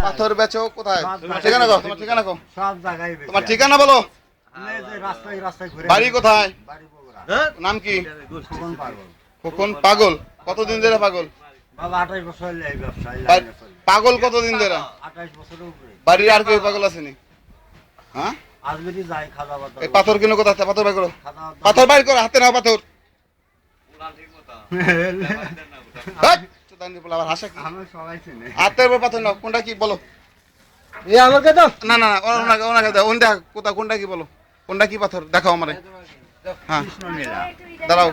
পাথর বেচো কোথায়? ঠিকানা কও, তোমার ঠিকানা কও। সব জায়গায় বেশি। তোমার ঠিকানা বলো। এই যে রাস্তায় রাস্তায় ঘুরে বাড়ি কোথায়? বাড়ি বগুড়া। নাম কি? খোকন পাগল। খোকন পাগল। কতদিন ধরে পাগল? বাবা 28 বছর হলো এই ব্যবসায় বা- লাইনে চলে। পাগল কতদিন ধরে? 28 বছরের উপরে। বাড়ির আর কেউ পাগল আসেনি? হ্যাঁ? আজমিরি যাই খাওয়া দাওয়া। এই পাথর কিনো কোথা থেকে? পাথর বাইর করো। খাওয়া দাওয়া। পাথর বাইর করো, হাতে নাও পাথর। হাট! চোদানি বলে আবার হাসা কি? আমি সবাই চিনি। হাতের উপর পাথর নাও, কোনটা কি বলো? এই আমাকে দাও। না না না, ওনাকে দাও, ওনটা কোনটা কি বলো? কোনটা কি পাথর দেখাও আমারে। হ্যাঁ, কৃষ্ণ নীলা। দাঁড়াও।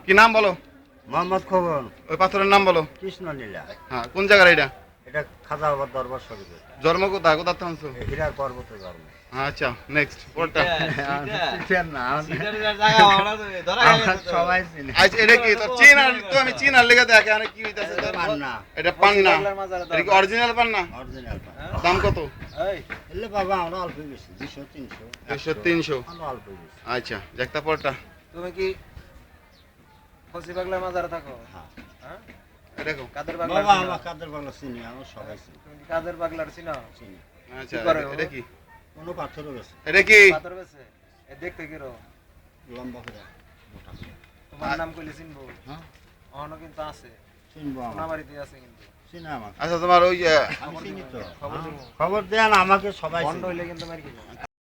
কি নাম বলো? মোহাম্মদ খোকন। ওই পাথরের নাম বলো। কৃষ্ণ নীলা। হ্যাঁ, কোন জায়গার এটা? এটা খাজাবাদ দরবার শরীফে। জন্ম কোথায়? কোথা থেকে আনছো? হীরার পর্বতে জন্ম। আচ্ছা, নেক্সট পরটা। আমরা সবাই চিনি। আচ্ছা, এটা কি তোর চীন? আর তো আমি চীন আর লেগে দেখে আরে কি হইতাছে তোর? পান্না। এটা পান্না। এটা কি অরিজিনাল পান্না? অরিজিনাল পান্না। দাম কত? এলে বাবা আমরা অল্প বেশি 200 300 100 300। আমরা অল্প বেশি। আচ্ছা, দেখতা পরটা। তুমি কি ফসি পাগলার মাজারে থাকো? হ্যাঁ। হ্যাঁ? দেখো। কাদের পাগলার বাবা চিনো? আমরা কাদের বাংলা চিনি আমরা সবাই চিনি। তুমি কি কাদের পাগলার চিনো? চিনি। আচ্ছা, কি করে ও? এটা কি? কোনো পাথরও গেছে এটা কি? পাথর বেছে? এ দেখতে কি রো? লম্বা করে মোটা। তোমার নাম কইলে চিনবো? হ্যাঁ অহনো কিন্তু আছে। চিনবো আমরা। সোনাবাড়িতে আছে কিন্তু। চিনি আমাকে। আচ্ছা, তোমার ওই আমি চিনি তো। খবর দেবো। খবর দেন আমাকে সবাই বন্ধ চিনি। হইলে কিন্তু মার কি